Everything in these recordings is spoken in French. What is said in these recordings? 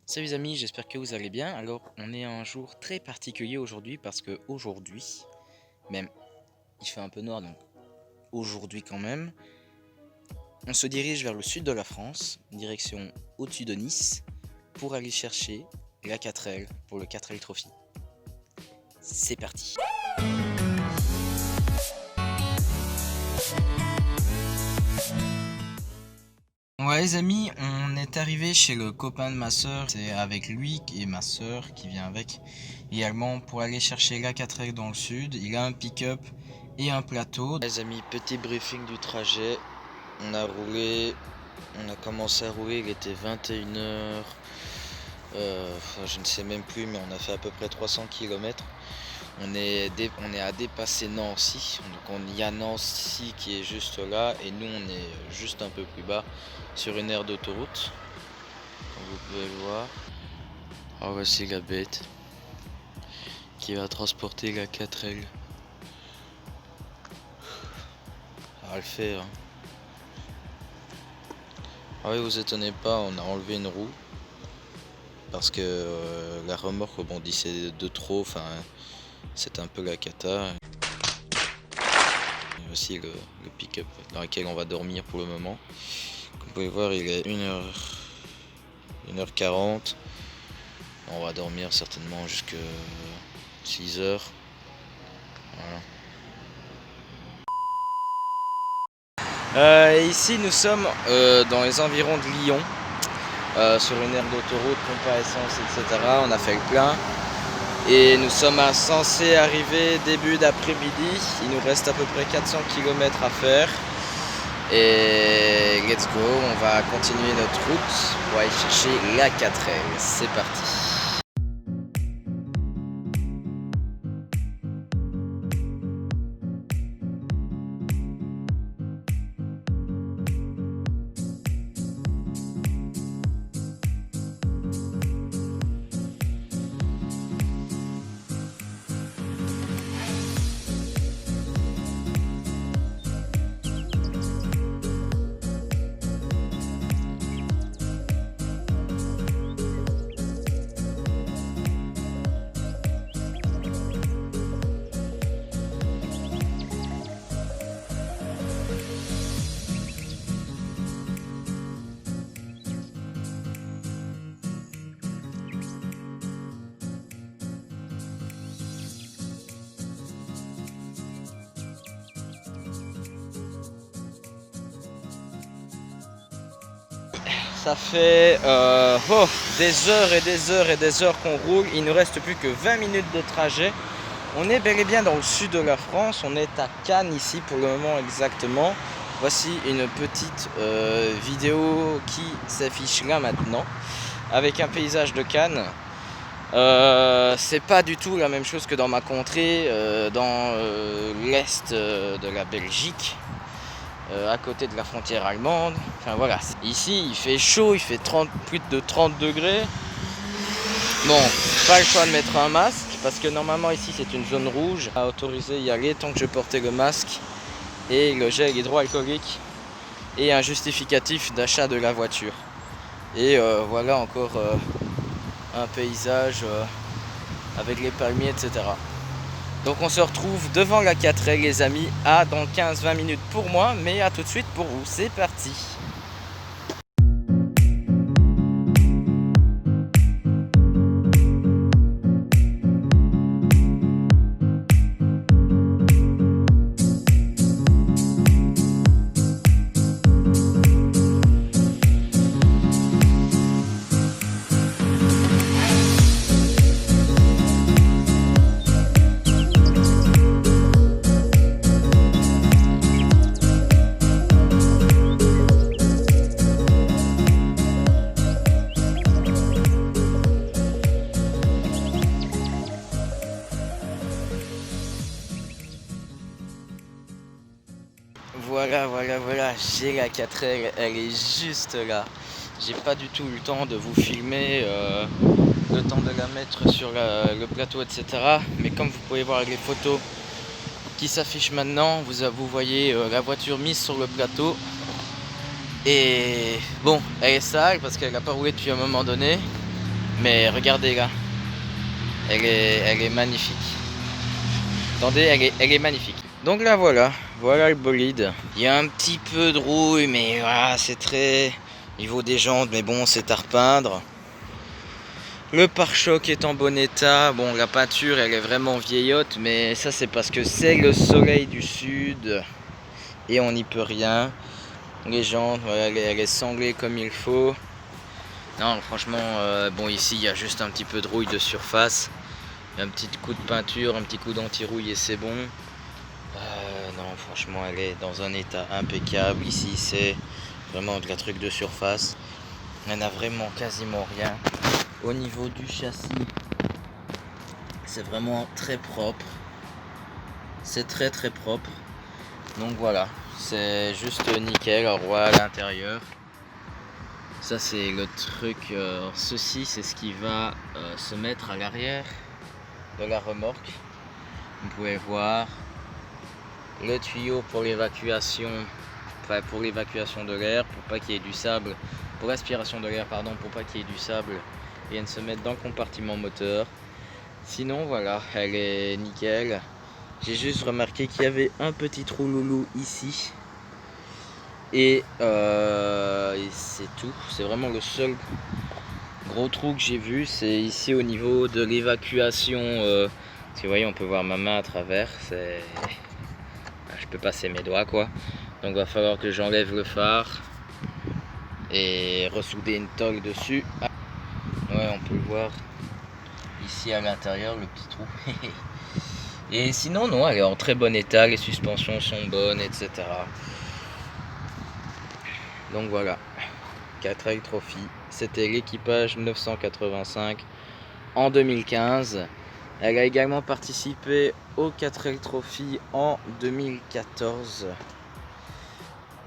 Salut les amis, j'espère que vous allez bien. Alors, on est un jour très particulier aujourd'hui parce que aujourd'hui, même, il fait un peu noir, donc aujourd'hui quand même, on se dirige vers le sud de la France, direction au-dessus de Nice, pour aller chercher la 4L pour le 4L Trophy. C'est parti. Ouais les amis, on est arrivé chez le copain de ma soeur, c'est avec lui et ma soeur qui vient avec également pour aller chercher la 4L dans le sud. Il a un pick-up et un plateau. Les amis, petit briefing du trajet, on a commencé à rouler, il était 21h, je ne sais même plus, mais on a fait à peu près 300 km. On est à dépasser Nancy, donc il y a Nancy qui est juste là et nous on est juste un peu plus bas sur une aire d'autoroute, comme vous pouvez le voir. Alors voici la bête qui va transporter la 4L. Ça va le faire. Ah oui, vous étonnez pas, on a enlevé une roue parce que la remorque rebondissait de trop, enfin c'est un peu la cata. Et aussi le pick-up dans lequel on va dormir pour le moment. Comme vous pouvez voir, il est 1h40. On va dormir certainement jusqu'à 6h. Voilà. Ici nous sommes dans les environs de Lyon, sur une aire d'autoroute, pompe à essence, etc. On a fait le plein. Et nous sommes censés arriver début d'après-midi. Il nous reste à peu près 400 km à faire. Et let's go, on va continuer notre route pour aller chercher la 4L. C'est parti. Ça fait des heures et des heures et des heures qu'on roule. Il ne reste plus que 20 minutes de trajet. On est bel et bien dans le sud de la France. On est à Cannes ici pour le moment exactement. Voici une petite vidéo qui s'affiche là maintenant avec un paysage de Cannes. C'est pas du tout la même chose que dans ma contrée, dans l'est de la Belgique. À côté de la frontière allemande. Enfin voilà, ici il fait chaud, il fait plus de 30 degrés. Bon, pas le choix de mettre un masque parce que normalement ici c'est une zone rouge à autoriser y aller tant que je portais le masque et le gel hydroalcoolique et un justificatif d'achat de la voiture. Et voilà encore un paysage avec les palmiers, etc. Donc on se retrouve devant la 4L les amis, à dans 15-20 minutes pour moi, mais à tout de suite pour vous, c'est parti. Voilà, j'ai la 4L, elle est juste là. J'ai pas du tout eu le temps de vous filmer, le temps de la mettre sur le plateau, etc. Mais comme vous pouvez voir les photos qui s'affichent maintenant, vous voyez la voiture mise sur le plateau. Et bon, elle est sale parce qu'elle n'a pas roulé depuis un moment donné. Mais regardez là, elle est magnifique. Attendez, elle est magnifique. Donc là voilà le bolide. Il y a un petit peu de rouille, mais voilà, c'est très niveau des jantes, mais bon, c'est à repeindre. Le pare-choc est en bon état. Bon, la peinture, elle est vraiment vieillotte, mais ça c'est parce que c'est le soleil du sud et on n'y peut rien. Les jantes, voilà, elle est sanglée comme il faut. Non, franchement, bon, ici il y a juste un petit peu de rouille de surface. Un petit coup de peinture, un petit coup d'anti-rouille et c'est bon. Non, franchement, elle est dans un état impeccable. Ici, c'est vraiment de la truc de surface. Elle n'a vraiment quasiment rien. Au niveau du châssis, c'est vraiment très propre. C'est très très propre. Donc voilà, c'est juste nickel. Alors voilà l'intérieur. Ça, c'est le truc. Ceci, c'est ce qui va se mettre à l'arrière de la remorque. Vous pouvez voir le tuyau pour l'évacuation, enfin pour l'évacuation de l'air, pour pas qu'il y ait du sable, pour l'aspiration de l'air, pardon, pour pas qu'il y ait du sable, vienne se mettre dans le compartiment moteur. Sinon voilà, elle est nickel. J'ai juste remarqué qu'il y avait un petit trou loulou ici. Et c'est tout, c'est vraiment le seul gros trou que j'ai vu, c'est ici au niveau de l'évacuation. Parce que vous voyez, on peut voir ma main à travers, je peux passer mes doigts quoi. Donc va falloir que j'enlève le phare et ressouder une tôle dessus. Ouais, on peut le voir ici à l'intérieur, le petit trou. Et sinon non, elle est en très bon état, les suspensions sont bonnes, etc. Donc voilà, 4L Trophy, c'était l'équipage 985 en 2015. Elle a également participé au 4L Trophy en 2014.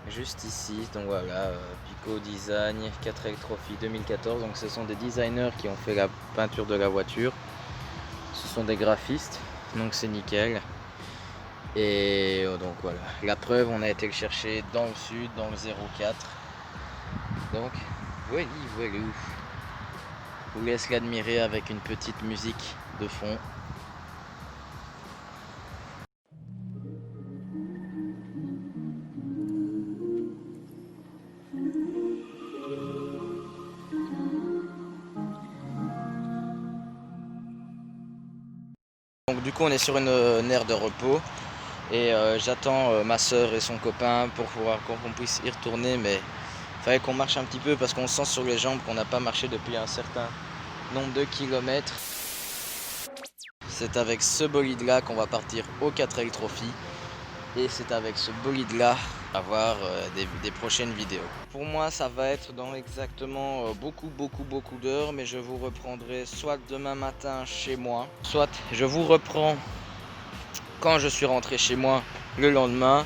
Juste ici, donc voilà, Pico Design 4L Trophy 2014. Donc ce sont des designers qui ont fait la peinture de la voiture. Ce sont des graphistes, donc c'est nickel. Et donc voilà, la preuve, on a été le chercher dans le sud, dans le 04. Donc voilà, voilà. Je vous laisse l'admirer avec une petite musique de fond. Donc du coup on est sur une aire de repos et j'attends ma soeur et son copain pour pouvoir qu'on puisse y retourner, mais il fallait qu'on marche un petit peu parce qu'on sent sur les jambes qu'on n'a pas marché depuis un certain nombre de kilomètres. C'est avec ce bolide là qu'on va partir au 4L Trophy et c'est avec ce bolide là à voir des prochaines vidéos. Pour moi ça va être dans exactement beaucoup d'heures, mais je vous reprendrai soit demain matin chez moi, soit je vous reprends quand je suis rentré chez moi le lendemain,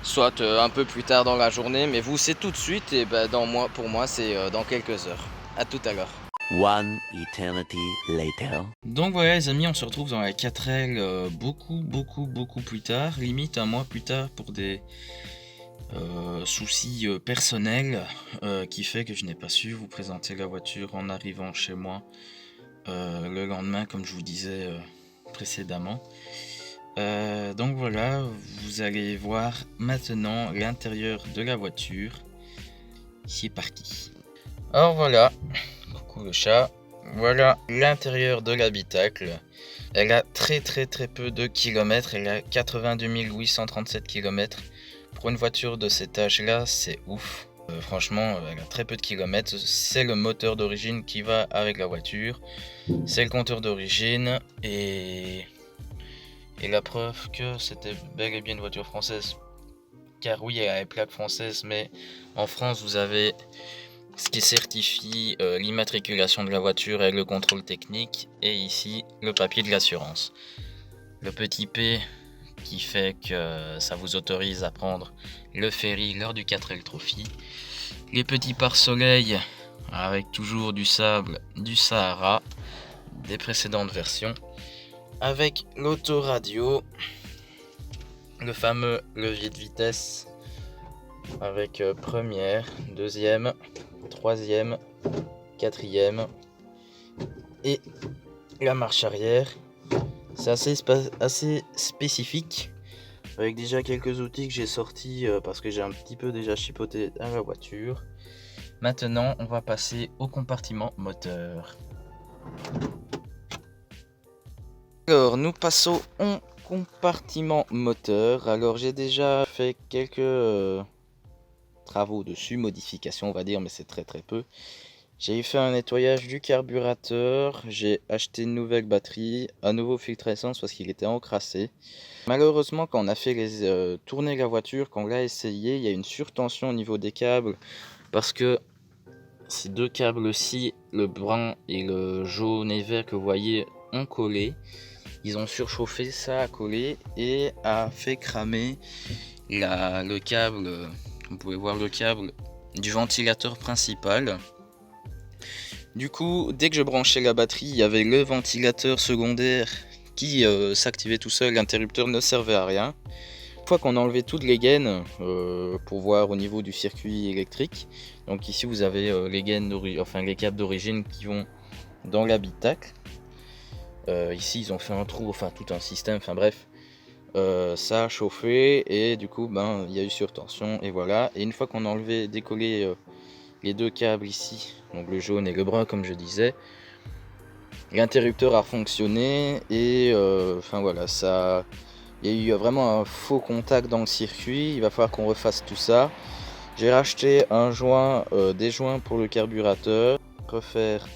soit un peu plus tard dans la journée, mais vous c'est tout de suite et ben, pour moi c'est dans quelques heures. À tout à l'heure. One eternity later. Donc voilà les amis, on se retrouve dans la 4L beaucoup plus tard, limite un mois plus tard pour des soucis personnels qui fait que je n'ai pas su vous présenter la voiture en arrivant chez moi le lendemain comme je vous disais précédemment. Donc voilà, vous allez voir maintenant l'intérieur de la voiture. C'est parti. Alors voilà, coucou le chat. Voilà l'intérieur de l'habitacle. Elle a très peu de kilomètres. Elle a 82 837 km. Pour une voiture de cet âge-là, c'est ouf. Franchement, elle a très peu de kilomètres. C'est le moteur d'origine qui va avec la voiture. C'est le compteur d'origine et la preuve que c'était bel et bien une voiture française. Car oui, elle a les plaques françaises, mais en France, vous avez ce qui certifie l'immatriculation de la voiture et le contrôle technique. Et ici, le papier de l'assurance. Le petit P qui fait que ça vous autorise à prendre le ferry lors du 4L Trophy. Les petits pare-soleil avec toujours du sable du Sahara des précédentes versions. Avec l'autoradio, le fameux levier de vitesse avec première, deuxième, troisième, quatrième et la marche arrière. C'est assez spécifique, avec déjà quelques outils que j'ai sortis parce que j'ai un petit peu déjà chipoté à la voiture. Maintenant, on va passer au compartiment moteur. Alors, nous passons au compartiment moteur. Alors, j'ai déjà fait quelques travaux dessus, modifications, on va dire, mais c'est très peu. J'ai fait un nettoyage du carburateur, j'ai acheté une nouvelle batterie, un nouveau filtre essence parce qu'il était encrassé. Malheureusement, quand on a fait tourner la voiture, quand on l'a essayé, il y a une surtension au niveau des câbles parce que ces deux câbles-ci, le brun et le jaune et vert que vous voyez, ont collé. Ils ont surchauffé, ça a collé et a fait cramer le câble. Vous pouvez voir le câble du ventilateur principal. Du coup, dès que je branchais la batterie, il y avait le ventilateur secondaire qui s'activait tout seul, l'interrupteur ne servait à rien. Une fois qu'on a enlevé toutes les gaines pour voir au niveau du circuit électrique, donc ici vous avez les câbles d'origine qui vont dans l'habitacle. Ici ils ont fait un trou, enfin tout un système, enfin bref. Ça a chauffé et du coup il y a eu surtension et voilà. Et une fois qu'on a enlevé, décollé les deux câbles ici, donc le jaune et le brun comme je disais, l'interrupteur a fonctionné et enfin voilà, ça, il y a eu vraiment un faux contact dans le circuit. Il va falloir qu'on refasse tout ça. J'ai racheté un joint, des joints pour le carburateur, refaire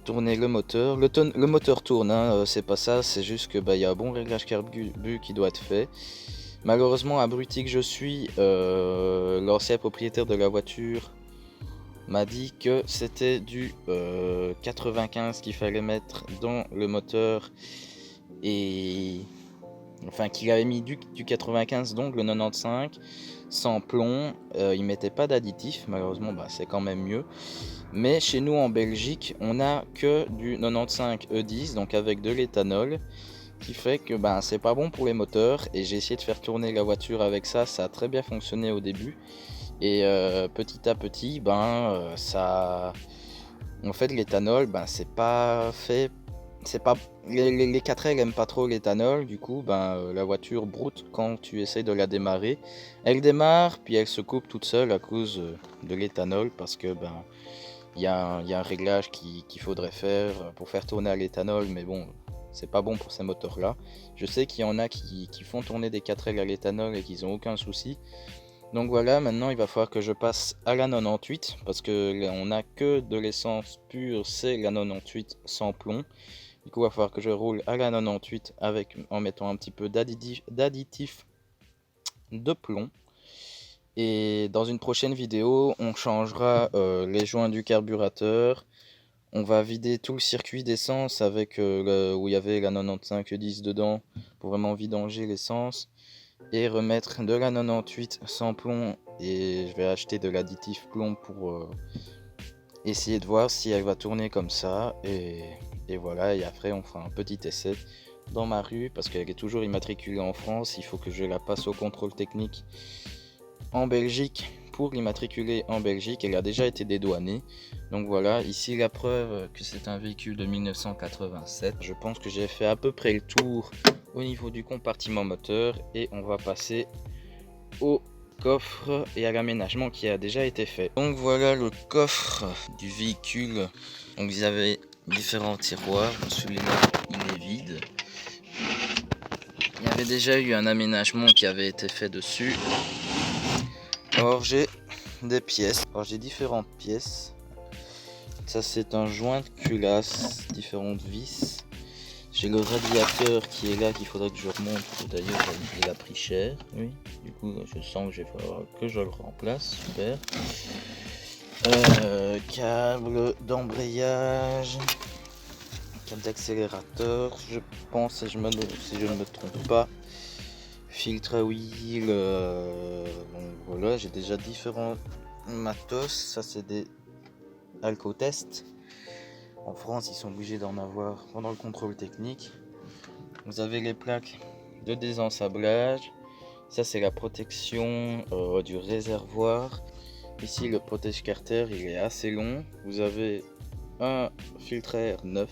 tourner le moteur. Le moteur tourne, hein, c'est pas ça, c'est juste que il y a un bon réglage carbu qui doit être fait. Malheureusement, abruti que je suis, l'ancien propriétaire de la voiture m'a dit que c'était du 95 qu'il fallait mettre dans le moteur et enfin qu'il avait mis du 95, donc le 95 sans plomb. Il mettait pas d'additif, malheureusement c'est quand même mieux. Mais chez nous en Belgique, on a que du 95 E10, donc avec de l'éthanol, qui fait que c'est pas bon pour les moteurs. Et j'ai essayé de faire tourner la voiture avec ça, ça a très bien fonctionné au début. Et petit à petit, ça, en fait, l'éthanol, c'est pas fait, c'est pas, les 4L aiment pas trop l'éthanol. Du coup, la voiture broute quand tu essayes de la démarrer. Elle démarre, puis elle se coupe toute seule à cause de l'éthanol parce que il y a un réglage qu'il faudrait faire pour faire tourner à l'éthanol, mais bon, c'est pas bon pour ces moteurs là. Je sais qu'il y en a qui font tourner des 4L à l'éthanol et qu'ils ont aucun souci. Donc voilà, maintenant il va falloir que je passe à la 98 parce que là, on a que de l'essence pure, c'est la 98 sans plomb. Du coup il va falloir que je roule à la 98 en mettant un petit peu d'additif de plomb. Et dans une prochaine vidéo, on changera les joints du carburateur. On va vider tout le circuit d'essence avec où il y avait la 95E10 dedans pour vraiment vidanger l'essence. Et remettre de la 98 sans plomb. Et je vais acheter de l'additif plomb pour essayer de voir si elle va tourner comme ça. Et voilà, et après on fera un petit essai dans ma rue parce qu'elle est toujours immatriculée en France. Il faut que je la passe au contrôle technique en Belgique pour l'immatriculer en Belgique. Elle a déjà été dédouanée. Donc voilà, ici la preuve que c'est un véhicule de 1987. Je pense que j'ai fait à peu près le tour au niveau du compartiment moteur et on va passer au coffre et à l'aménagement qui a déjà été fait. Donc voilà le coffre du véhicule. Donc vous avez différents tiroirs. Celui-là il est vide. Il y avait déjà eu un aménagement qui avait été fait dessus. Alors j'ai des pièces. Alors j'ai différentes pièces. Ça c'est un joint de culasse, différentes vis. J'ai le radiateur qui est là qu'il faudrait que je remonte. D'ailleurs il a pris cher. Oui. Du coup je sens que je le remplace. Super. Câble d'embrayage. Câble d'accélérateur. Je pense si je ne me trompe pas. Filtre à huile. Donc voilà, j'ai déjà différents matos. Ça c'est des alcotests. En France, ils sont obligés d'en avoir pendant le contrôle technique. Vous avez les plaques de désensablage. Ça, c'est la protection du réservoir. Ici, le protège-carter, il est assez long. Vous avez un filtre à air neuf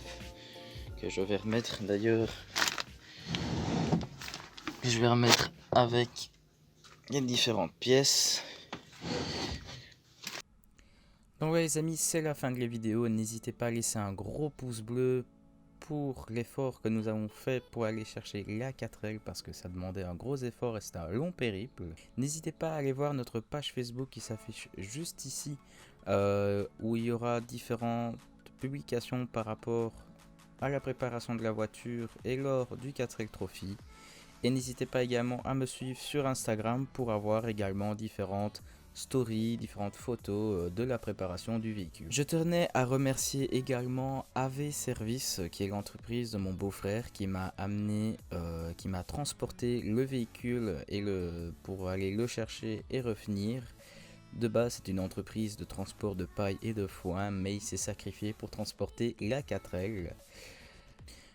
que je vais remettre d'ailleurs. Je vais remettre avec les différentes pièces. Donc ouais les amis, c'est la fin de la vidéo. N'hésitez pas à laisser un gros pouce bleu pour l'effort que nous avons fait pour aller chercher la 4L parce que ça demandait un gros effort et c'était un long périple. N'hésitez pas à aller voir notre page Facebook qui s'affiche juste ici où il y aura différentes publications par rapport à la préparation de la voiture et lors du 4L Trophy. Et n'hésitez pas également à me suivre sur Instagram pour avoir également différentes stories, différentes photos de la préparation du véhicule. Je tenais à remercier également AV Service, qui est l'entreprise de mon beau-frère qui m'a amené, qui m'a transporté le véhicule pour aller le chercher et revenir. De base, c'est une entreprise de transport de paille et de foin, mais il s'est sacrifié pour transporter la 4L.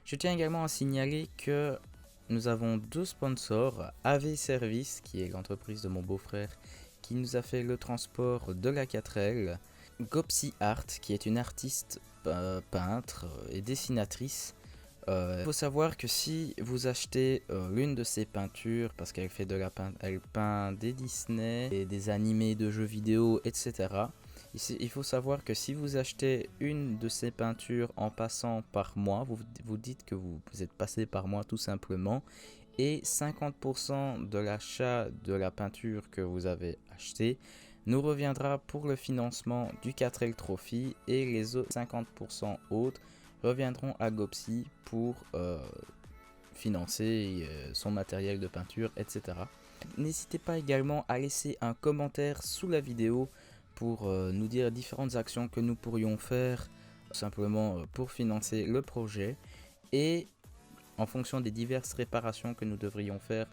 Je tiens également à signaler que nous avons deux sponsors, AV Service, qui est l'entreprise de mon beau-frère, qui nous a fait le transport de la 4L, Gopsy Art, qui est une artiste peintre et dessinatrice. Il faut savoir que si vous achetez l'une de ses peintures, parce qu'elle fait elle peint des Disney, et des animés de jeux vidéo, etc. Il faut savoir que si vous achetez une de ces peintures en passant par moi, vous dites que vous êtes passé par moi tout simplement, et 50% de l'achat de la peinture que vous avez acheté nous reviendra pour le financement du 4L Trophy, et les autres 50% autres reviendront à Gopsy pour financer son matériel de peinture, etc. N'hésitez pas également à laisser un commentaire sous la vidéo pour nous dire différentes actions que nous pourrions faire simplement pour financer le projet, et en fonction des diverses réparations que nous devrions faire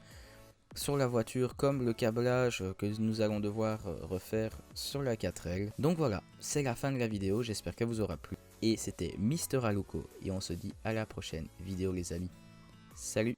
sur la voiture, comme le câblage que nous allons devoir refaire sur la 4L. Donc voilà, c'est la fin de la vidéo, j'espère qu'elle vous aura plu. Et c'était Mister Aluko, et on se dit à la prochaine vidéo les amis. Salut!